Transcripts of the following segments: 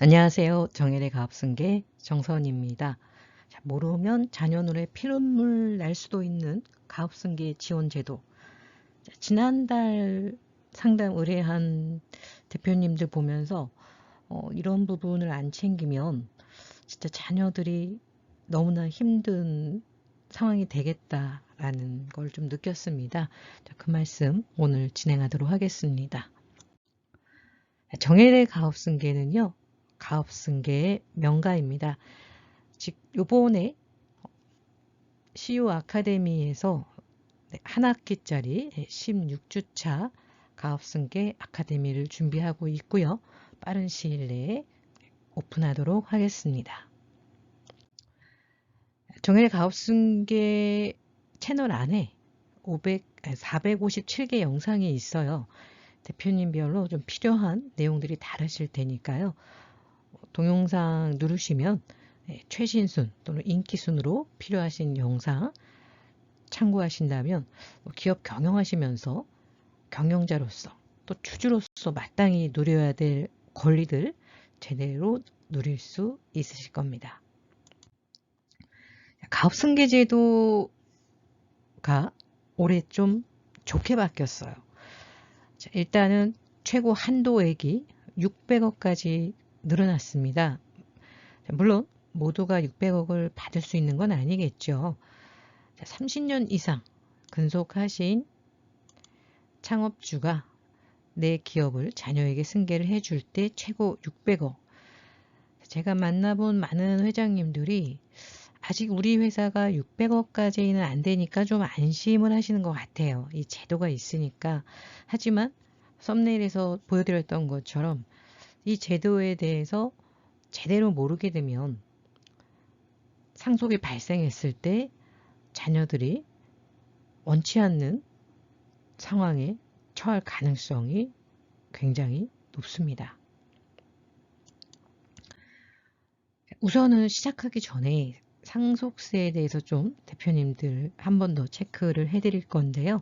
안녕하세요. 정혜의 가업승계 정선입니다. 자, 모르면 자녀들의 피눈물 날 수도 있는 가업승계 지원제도. 자, 지난달 상담 의뢰한 대표님들 보면서 이런 부분을 안 챙기면 진짜 자녀들이 너무나 힘든 상황이 되겠다라는 걸 좀 느꼈습니다. 자, 그 말씀 오늘 진행하도록 하겠습니다. 정혜의 가업승계는요. 가업승계의 명가입니다. 즉 요번에 CU 아카데미에서 한 학기짜리 16주차 가업승계 아카데미를 준비하고 있고요. 빠른 시일 내에 오픈하도록 하겠습니다. 정혜의 가업승계 채널 안에 457개 영상이 있어요. 대표님별로 좀 필요한 내용들이 다르실 테니까요. 동영상 누르시면 최신순 또는 인기순으로 필요하신 영상 참고하신다면 기업 경영하시면서 경영자로서 또 주주로서 마땅히 누려야 될 권리들 제대로 누릴 수 있으실 겁니다. 가업승계제도가 올해 좀 좋게 바뀌었어요. 자, 일단은 최고 한도액이 600억까지 늘어났습니다. 물론 모두가 600억을 받을 수 있는 건 아니겠죠. 30년 이상 근속하신 창업주가 내 기업을 자녀에게 승계를 해줄 때 최고 600억. 제가 만나본 많은 회장님들이 아직 우리 회사가 600억까지는 안 되니까 좀 안심을 하시는 것 같아요. 이 제도가 있으니까. 하지만 썸네일에서 보여드렸던 것처럼 이 제도에 대해서 제대로 모르게 되면 상속이 발생했을 때 자녀들이 원치 않는 상황에 처할 가능성이 굉장히 높습니다. 우선은 시작하기 전에 상속세에 대해서 좀 대표님들 한 번 더 체크를 해드릴 건데요.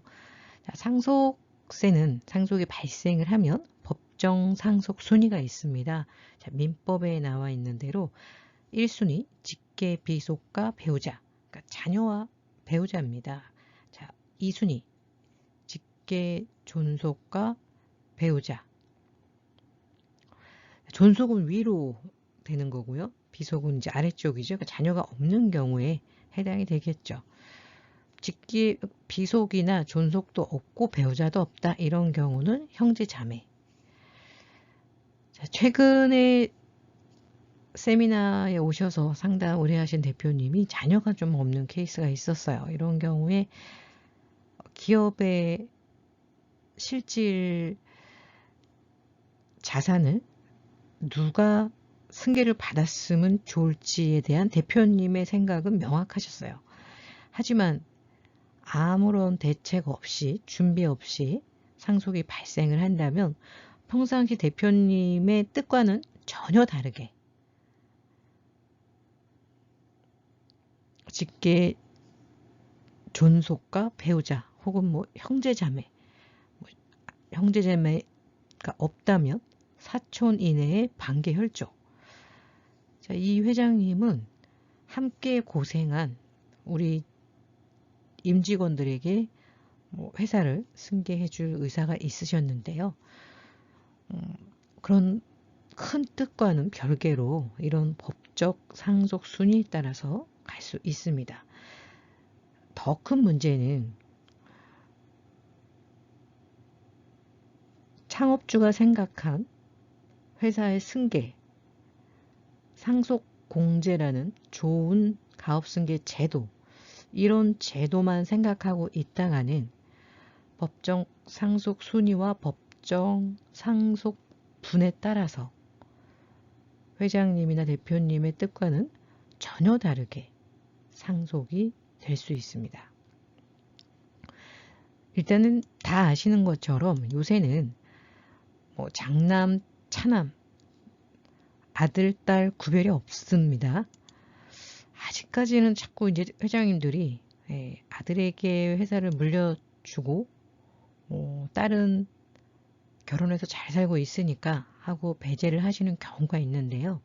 상속세는 상속이 발생을 하면 법정 상속 순위가 있습니다. 민법에 나와 있는 대로 1순위 직계 비속과 배우자, 그러니까 자녀와 배우자입니다. 2순위 직계 존속과 배우자. 존속은 위로 되는 거고요. 비속은 이제 아래쪽이죠. 그러니까 자녀가 없는 경우에 해당이 되겠죠. 직계 비속이나 존속도 없고 배우자도 없다. 이런 경우는 형제 자매. 최근에 세미나에 오셔서 상담 의뢰하신 대표님이 자녀가 좀 없는 케이스가 있었어요. 이런 경우에 기업의 실질 자산을 누가 승계를 받았으면 좋을지에 대한 대표님의 생각은 명확하셨어요. 하지만 아무런 대책 없이 준비 없이 상속이 발생을 한다면 평상시 대표님의 뜻과는 전혀 다르게 직계 존속과 배우자 혹은 형제자매, 형제자매가 없다면 사촌 이내의 반계 혈족. 이 회장님은 함께 고생한 우리 임직원들에게 회사를 승계해 줄 의사가 있으셨는데요. 그런 큰 뜻과는 별개로 이런 법적 상속 순위에 따라서 갈 수 있습니다. 더 큰 문제는 창업주가 생각한 회사의 승계, 상속 공제라는 좋은 가업승계 제도, 이런 제도만 생각하고 있다가는 법정 상속 순위와 법정 상속 분에 따라서 회장님이나 대표님의 뜻과는 전혀 다르게 상속이 될 수 있습니다. 일단은 다 아시는 것처럼 요새는 장남, 차남, 아들, 딸 구별이 없습니다. 아직까지는 자꾸 이제 회장님들이 아들에게 회사를 물려주고 딸은 결혼해서 잘 살고 있으니까 하고 배제를 하시는 경우가 있는데요.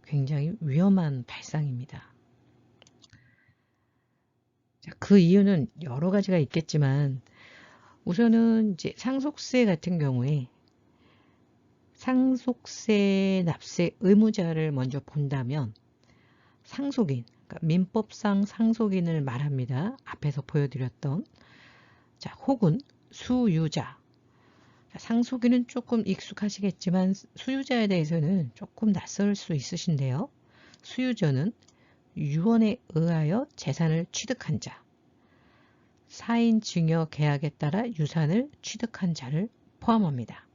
굉장히 위험한 발상입니다. 자, 그 이유는 여러 가지가 있겠지만 우선은 이제 상속세 같은 경우에 상속세 납세 의무자를 먼저 본다면 상속인, 그러니까 민법상 상속인을 말합니다. 앞에서 보여드렸던. 자, 혹은 수유자. 상속인은 조금 익숙하시겠지만 수유자에 대해서는 조금 낯설 수 있으신데요. 수유자는 유언에 의하여 재산을 취득한 자, 사인 증여 계약에 따라 유산을 취득한 자를 포함합니다.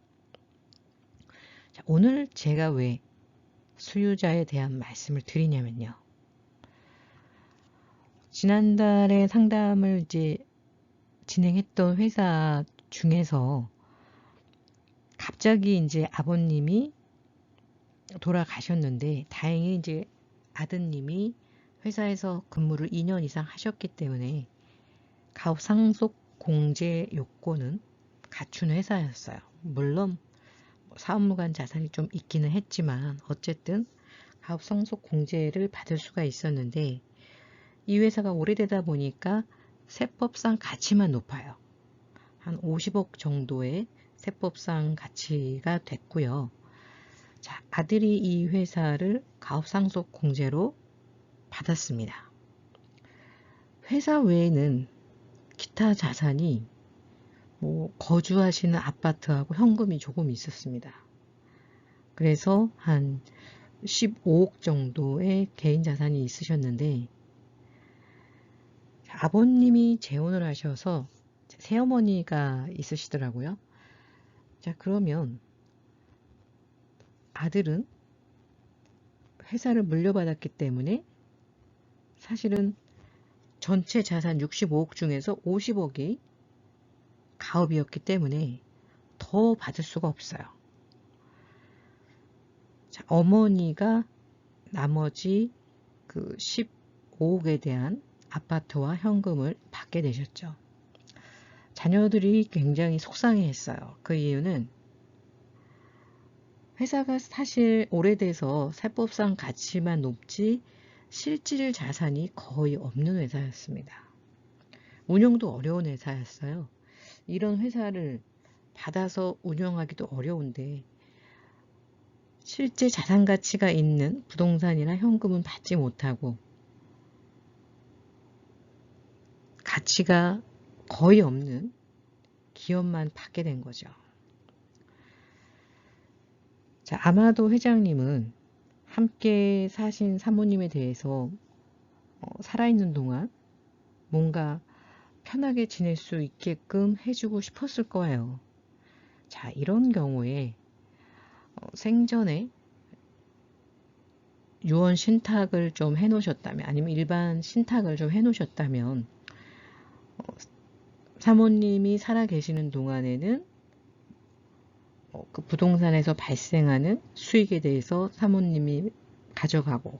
자, 오늘 제가 왜 수유자에 대한 말씀을 드리냐면요. 지난달에 상담을 이제 진행했던 회사 중에서 갑자기 이제 아버님이 돌아가셨는데 다행히 이제 아드님이 회사에서 근무를 2년 이상 하셨기 때문에 가업 상속 공제 요건은 갖춘 회사였어요. 물론 사업무관 자산이 좀 있기는 했지만 어쨌든 가업 상속 공제를 받을 수가 있었는데 이 회사가 오래되다 보니까 세법상 가치만 높아요. 한 50억 정도의 세법상 가치가 됐고요. 자, 아들이 이 회사를 가업상속 공제로 받았습니다. 회사 외에는 기타 자산이 거주하시는 아파트하고 현금이 조금 있었습니다. 그래서 한 15억 정도의 개인 자산이 있으셨는데 아버님이 재혼을 하셔서 새어머니가 있으시더라고요. 자, 그러면 아들은 회사를 물려받았기 때문에 사실은 전체 자산 65억 중에서 50억이 가업이었기 때문에 더 받을 수가 없어요. 자, 어머니가 나머지 그 15억에 대한 아파트와 현금을 받게 되셨죠. 자녀들이 굉장히 속상해했어요. 그 이유는 회사가 사실 오래돼서 세법상 가치만 높지 실질 자산이 거의 없는 회사였습니다. 운영도 어려운 회사였어요. 이런 회사를 받아서 운영하기도 어려운데 실제 자산 가치가 있는 부동산이나 현금은 받지 못하고 가치가 거의 없는 기업만 받게 된 거죠. 자, 아마도 회장님은 함께 사신 사모님에 대해서 살아있는 동안 뭔가 편하게 지낼 수 있게끔 해주고 싶었을 거예요. 자, 이런 경우에 생전에 유언 신탁을 좀 해놓으셨다면 아니면 일반 신탁을 좀 해놓으셨다면 사모님이 살아계시는 동안에는 그 부동산에서 발생하는 수익에 대해서 사모님이 가져가고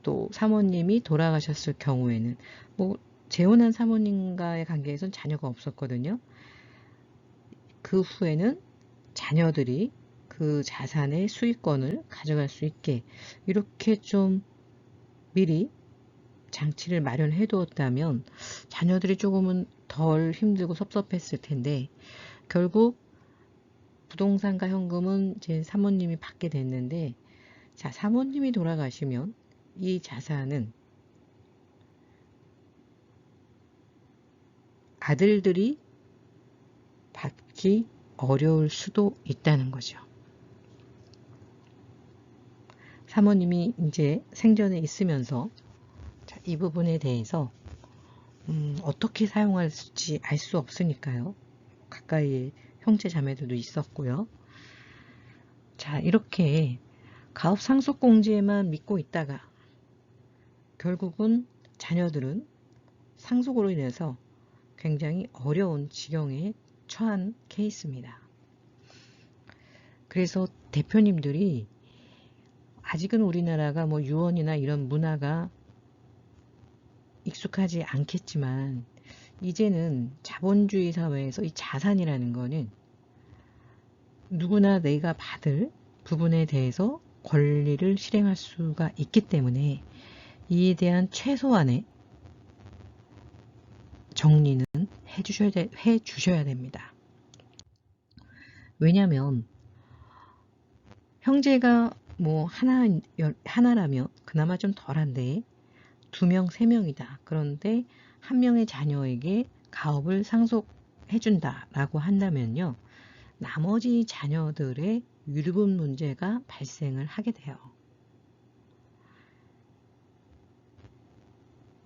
또 사모님이 돌아가셨을 경우에는 재혼한 사모님과의 관계에선 자녀가 없었거든요. 그 후에는 자녀들이 그 자산의 수익권을 가져갈 수 있게 이렇게 좀 미리 장치를 마련해 두었다면 자녀들이 조금은 덜 힘들고 섭섭했을 텐데 결국 부동산과 현금은 이제 사모님이 받게 됐는데 자, 사모님이 돌아가시면 이 자산은 아들들이 받기 어려울 수도 있다는 거죠. 사모님이 이제 생전에 있으면서 자, 이 부분에 대해서 어떻게 사용할지 알 수 없으니까요. 가까이에 형제 자매들도 있었고요. 자, 이렇게 가업 상속 공제만 믿고 있다가 결국은 자녀들은 상속으로 인해서 굉장히 어려운 지경에 처한 케이스입니다. 그래서 대표님들이 아직은 우리나라가 유언이나 이런 문화가 익숙하지 않겠지만 이제는 자본주의 사회에서 이 자산이라는 거는 누구나 내가 받을 부분에 대해서 권리를 실행할 수가 있기 때문에 이에 대한 최소한의 정리는 해주셔야 됩니다. 왜냐하면 형제가 뭐 하나라면 그나마 좀 덜한데 2명, 3명이다. 그런데 한 명의 자녀에게 가업을 상속해준다라고 한다면요. 나머지 자녀들의 유류분 문제가 발생을 하게 돼요.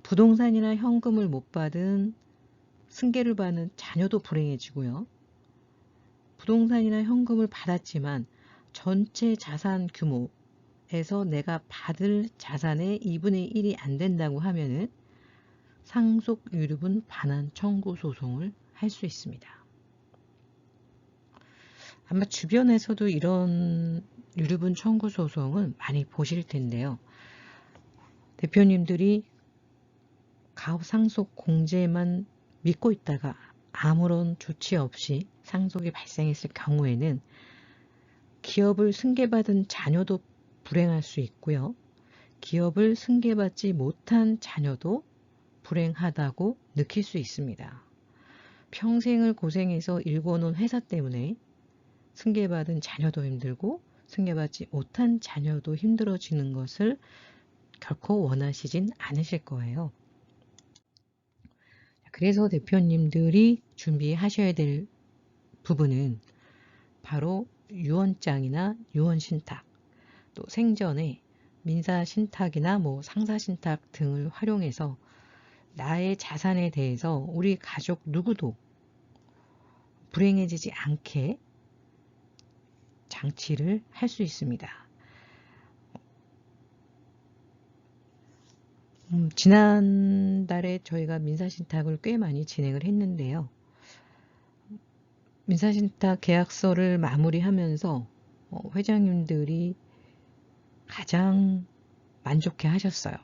부동산이나 현금을 못 받은 승계를 받는 자녀도 불행해지고요. 부동산이나 현금을 받았지만 전체 자산 규모에서 내가 받을 자산의 2분의 1이 안 된다고 하면은 상속 유류분 반환 청구 소송을 할 수 있습니다. 아마 주변에서도 이런 유류분 청구 소송은 많이 보실 텐데요. 대표님들이 가업 상속 공제만 믿고 있다가 아무런 조치 없이 상속이 발생했을 경우에는 기업을 승계받은 자녀도 불행할 수 있고요. 기업을 승계받지 못한 자녀도 불행하다고 느낄 수 있습니다. 평생을 고생해서 일궈놓은 회사 때문에 승계받은 자녀도 힘들고 승계받지 못한 자녀도 힘들어지는 것을 결코 원하시진 않으실 거예요. 그래서 대표님들이 준비하셔야 될 부분은 바로 유언장이나 유언신탁, 또 생전에 민사신탁이나 상사신탁 등을 활용해서 나의 자산에 대해서 우리 가족 누구도 불행해지지 않게 장치를 할 수 있습니다. 지난달에 저희가 민사신탁을 꽤 많이 진행을 했는데요. 민사신탁 계약서를 마무리하면서 회장님들이 가장 만족해 하셨어요.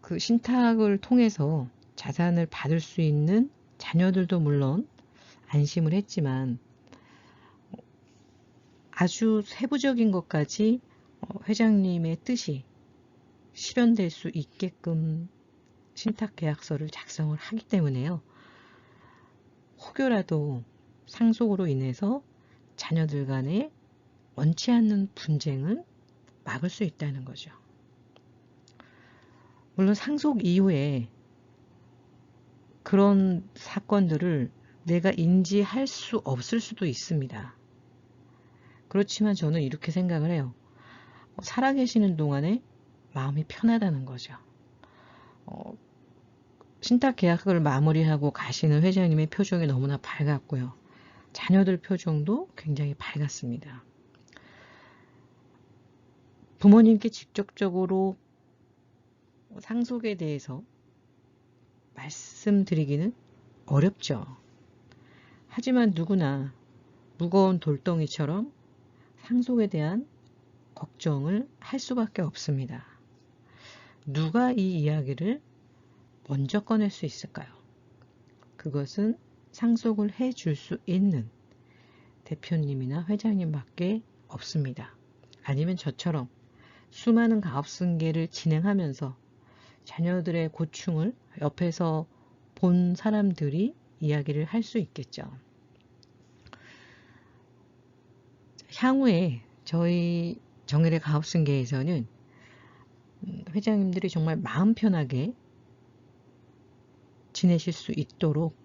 그 신탁을 통해서 자산을 받을 수 있는 자녀들도 물론 안심을 했지만 아주 세부적인 것까지 회장님의 뜻이 실현될 수 있게끔 신탁 계약서를 작성을 하기 때문에요. 혹여라도 상속으로 인해서 자녀들 간에 원치 않는 분쟁은 막을 수 있다는 거죠. 물론 상속 이후에 그런 사건들을 내가 인지할 수 없을 수도 있습니다. 그렇지만 저는 이렇게 생각을 해요. 살아계시는 동안에 마음이 편하다는 거죠. 신탁 계약을 마무리하고 가시는 회장님의 표정이 너무나 밝았고요. 자녀들 표정도 굉장히 밝았습니다. 부모님께 직접적으로 상속에 대해서 말씀드리기는 어렵죠. 하지만 누구나 무거운 돌덩이처럼 상속에 대한 걱정을 할 수밖에 없습니다. 누가 이 이야기를 먼저 꺼낼 수 있을까요? 그것은 상속을 해줄 수 있는 대표님이나 회장님밖에 없습니다. 아니면 저처럼 수많은 가업승계를 진행하면서 자녀들의 고충을 옆에서 본 사람들이 이야기를 할 수 있겠죠. 향후에 저희 정일의 가업승계에서는 회장님들이 정말 마음 편하게 지내실 수 있도록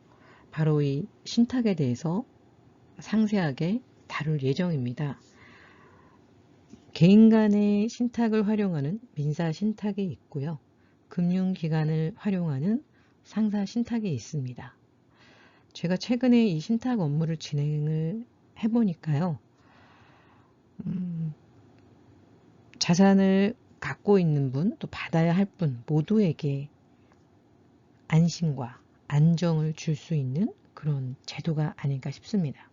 바로 이 신탁에 대해서 상세하게 다룰 예정입니다. 개인 간의 신탁을 활용하는 민사 신탁이 있고요. 금융기관을 활용하는 상사 신탁이 있습니다. 제가 최근에 이 신탁 업무를 진행을 해보니까요. 자산을 갖고 있는 분, 또 받아야 할 분 모두에게 안심과 안정을 줄 수 있는 그런 제도가 아닐까 싶습니다.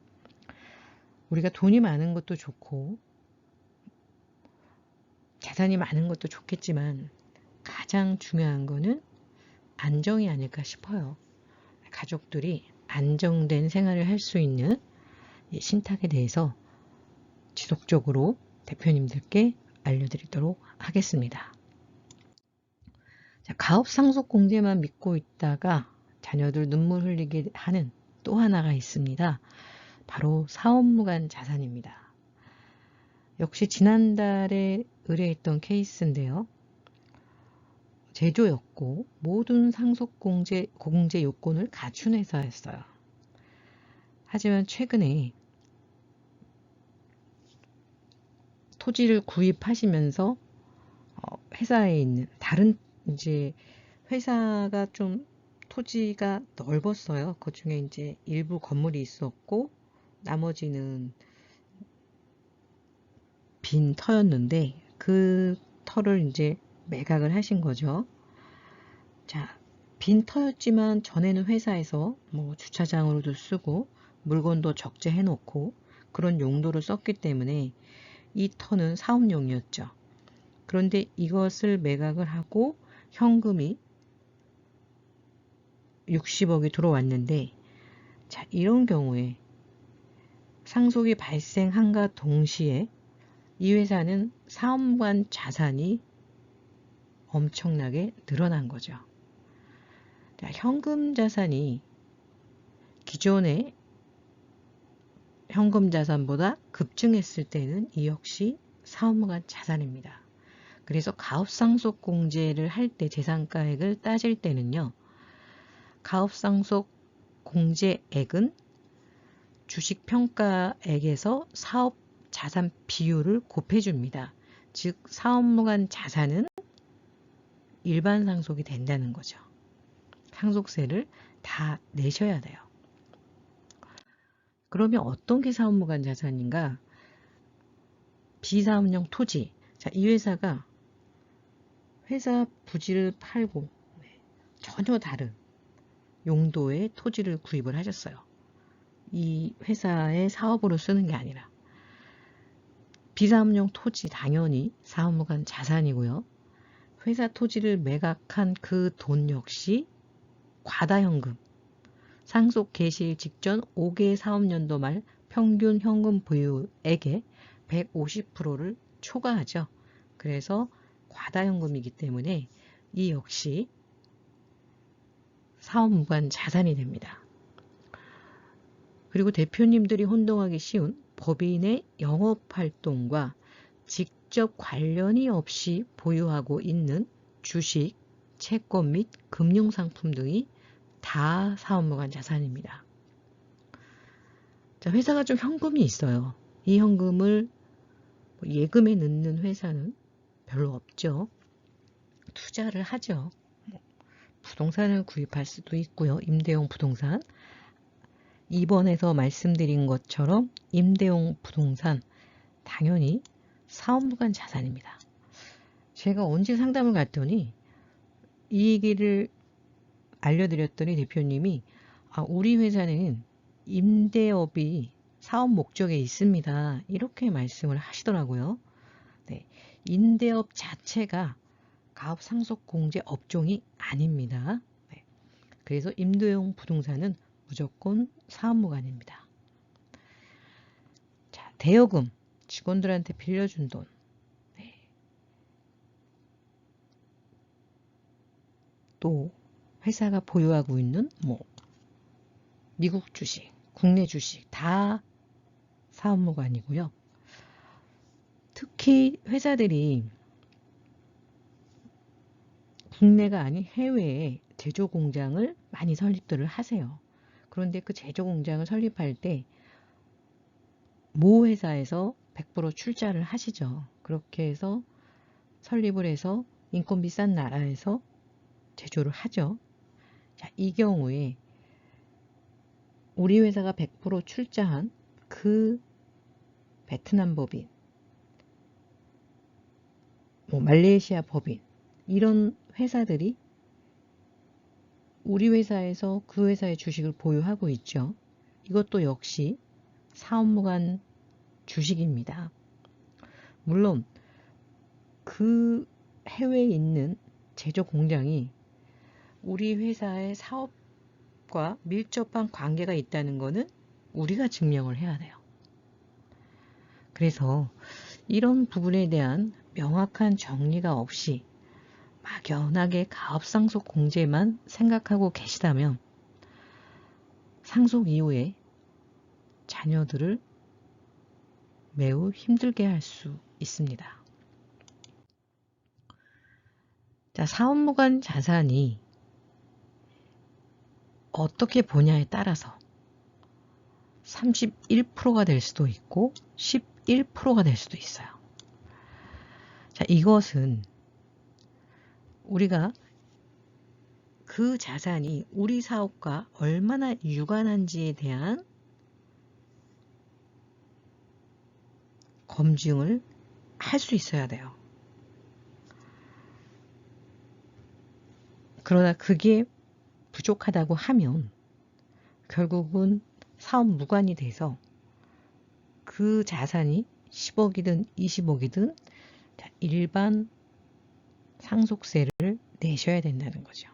우리가 돈이 많은 것도 좋고 자산이 많은 것도 좋겠지만 가장 중요한 거는 안정이 아닐까 싶어요. 가족들이 안정된 생활을 할 수 있는 이 신탁에 대해서 지속적으로 대표님들께 알려드리도록 하겠습니다. 자, 가업 상속 공제만 믿고 있다가 자녀들 눈물 흘리게 하는 또 하나가 있습니다. 바로 사업무관 자산입니다. 역시 지난달에 의뢰했던 케이스인데요. 제조였고 모든 상속 공제 요건을 갖춘 회사였어요. 하지만 최근에 토지를 구입하시면서 회사에 있는 다른 이제 회사가 좀 토지가 넓었어요. 그 중에 이제 일부 건물이 있었고 나머지는 빈 터였는데 그 터를 이제 매각을 하신 거죠. 자, 빈 터였지만 전에는 회사에서 뭐 주차장으로도 쓰고 물건도 적재해 놓고 그런 용도를 썼기 때문에 이 터는 사업용이었죠. 그런데 이것을 매각을 하고 현금이 60억이 들어왔는데, 자, 이런 경우에 상속이 발생한과 동시에 이 회사는 사업무관 자산이 엄청나게 늘어난 거죠. 자, 현금 자산이 기존의 현금 자산보다 급증했을 때는 이 역시 사업무관 자산입니다. 그래서 가업상속 공제를 할 때 재산가액을 따질 때는요. 가업상속 공제액은 주식평가액에서 사업자산 비율을 곱해줍니다. 즉 사업무관 자산은 일반 상속이 된다는 거죠. 상속세를 다 내셔야 돼요. 그러면 어떤 게 사업무관 자산인가? 비사업용 토지. 자, 이 회사가 회사 부지를 팔고 전혀 다른 용도의 토지를 구입을 하셨어요. 이 회사의 사업으로 쓰는 게 아니라. 비사업용 토지 당연히 사업무관 자산이고요. 회사 토지를 매각한 그 돈 역시 과다현금, 상속 개시 직전 5개 사업연도 말 평균 현금 보유액의 150%를 초과하죠. 그래서 과다현금이기 때문에 이 역시 사업무관 자산이 됩니다. 그리고 대표님들이 혼동하기 쉬운 법인의 영업활동과 직접 관련이 없이 보유하고 있는 주식, 채권 및 금융상품 등이 다 사업무관 자산입니다. 자, 회사가 좀 현금이 있어요. 이 현금을 예금에 넣는 회사는 별로 없죠. 투자를 하죠. 부동산을 구입할 수도 있고요. 임대용 부동산. 이번에서 말씀드린 것처럼 임대용 부동산 당연히 사업무관 자산입니다. 제가 언제 상담을 갔더니 이 얘기를 알려드렸더니 대표님이 우리 회사는 임대업이 사업 목적에 있습니다. 이렇게 말씀을 하시더라고요. 네, 임대업 자체가 가업상속공제 업종이 아닙니다. 네, 그래서 임대용 부동산은 무조건 사업무관입니다. 자, 대여금, 직원들한테 빌려준 돈. 네. 또 회사가 보유하고 있는 미국 주식, 국내 주식 다 사업무관이고요. 특히 회사들이 국내가 아닌 해외에 제조 공장을 많이 설립들을 하세요. 그런데 그 제조 공장을 설립할 때 모 회사에서 100% 출자를 하시죠. 그렇게 해서 설립을 해서 인건비 싼 나라에서 제조를 하죠. 자, 이 경우에 우리 회사가 100% 출자한 그 베트남 법인, 말레이시아 법인, 이런 회사들이 우리 회사에서 그 회사의 주식을 보유하고 있죠. 이것도 역시 사업무관 주식입니다. 물론 그 해외에 있는 제조 공장이 우리 회사의 사업과 밀접한 관계가 있다는 것은 우리가 증명을 해야 돼요. 그래서 이런 부분에 대한 명확한 정리가 없이 막연하게 가업상속 공제만 생각하고 계시다면 상속 이후에 자녀들을 매우 힘들게 할 수 있습니다. 자, 사업무관 자산이 어떻게 보냐에 따라서 31%가 될 수도 있고 11%가 될 수도 있어요. 자, 이것은 우리가 그 자산이 우리 사업과 얼마나 유관한지에 대한 검증을 할 수 있어야 돼요. 그러나 그게 부족하다고 하면 결국은 사업 무관이 돼서 그 자산이 10억이든 20억이든 일반 상속세를 내셔야 된다는 거죠.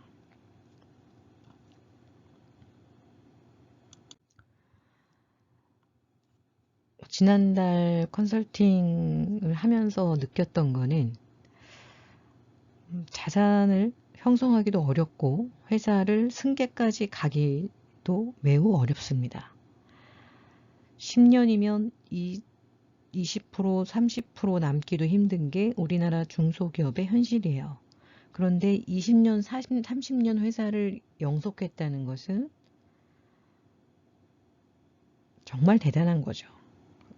지난달 컨설팅을 하면서 느꼈던 거는 자산을 형성하기도 어렵고 회사를 승계까지 가기도 매우 어렵습니다. 10년이면 20%, 30% 남기도 힘든 게 우리나라 중소기업의 현실이에요. 그런데 20년, 30년 회사를 영속했다는 것은 정말 대단한 거죠.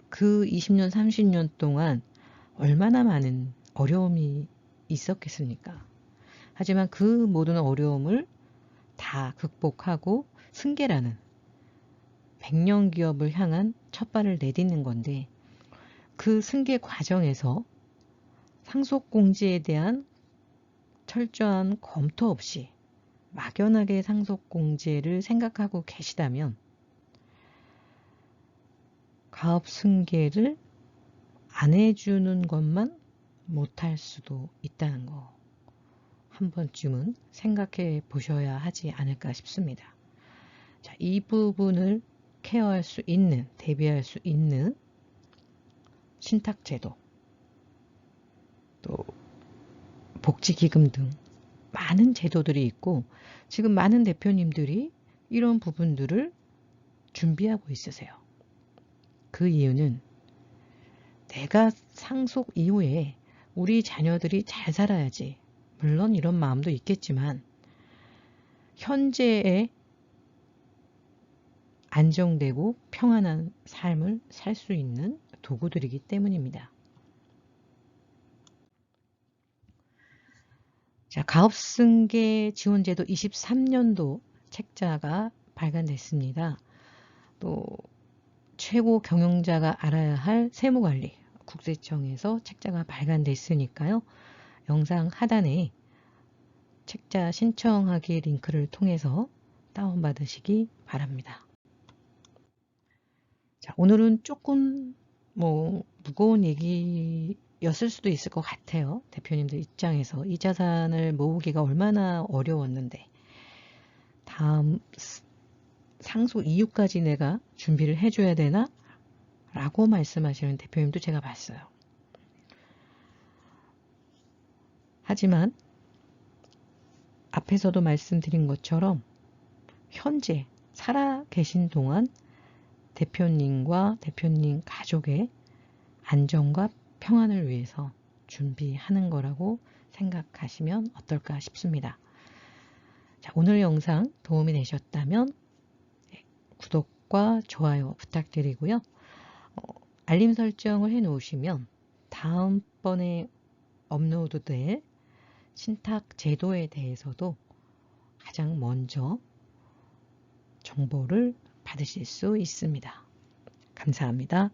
그 20년, 30년 동안 얼마나 많은 어려움이 있었겠습니까? 하지만 그 모든 어려움을 다 극복하고 승계라는 100년 기업을 향한 첫발을 내딛는 건데 그 승계 과정에서 상속공제에 대한 철저한 검토 없이 막연하게 상속공제를 생각하고 계시다면 가업 승계를 안 해주는 것만 못할 수도 있다는 거 한 번쯤은 생각해 보셔야 하지 않을까 싶습니다. 자, 이 부분을 케어할 수 있는, 대비할 수 있는 신탁제도, 또 복지기금 등 많은 제도들이 있고 지금 많은 대표님들이 이런 부분들을 준비하고 있으세요. 그 이유는 내가 상속 이후에 우리 자녀들이 잘 살아야지. 물론 이런 마음도 있겠지만 현재의 안정되고 평안한 삶을 살 수 있는 도구들이기 때문입니다. 자, 가업승계 지원제도 23년도 책자가 발간됐습니다. 또 최고 경영자가 알아야 할 세무관리 국세청에서 책자가 발간됐으니까요. 영상 하단에 책자 신청하기 링크를 통해서 다운받으시기 바랍니다. 자, 오늘은 조금 무거운 얘기였을 수도 있을 것 같아요. 대표님들 입장에서 이 자산을 모으기가 얼마나 어려웠는데 다음 상속 이후까지 내가 준비를 해줘야 되나? 라고 말씀하시는 대표님도 제가 봤어요. 하지만 앞에서도 말씀드린 것처럼 현재 살아 계신 동안 대표님과 대표님 가족의 안정과 평안을 위해서 준비하는 거라고 생각하시면 어떨까 싶습니다. 자, 오늘 영상 도움이 되셨다면 구독과 좋아요 부탁드리고요. 알림 설정을 해 놓으시면 다음번에 업로드될 신탁 제도에 대해서도 가장 먼저 정보를 받으실 수 있습니다. 감사합니다.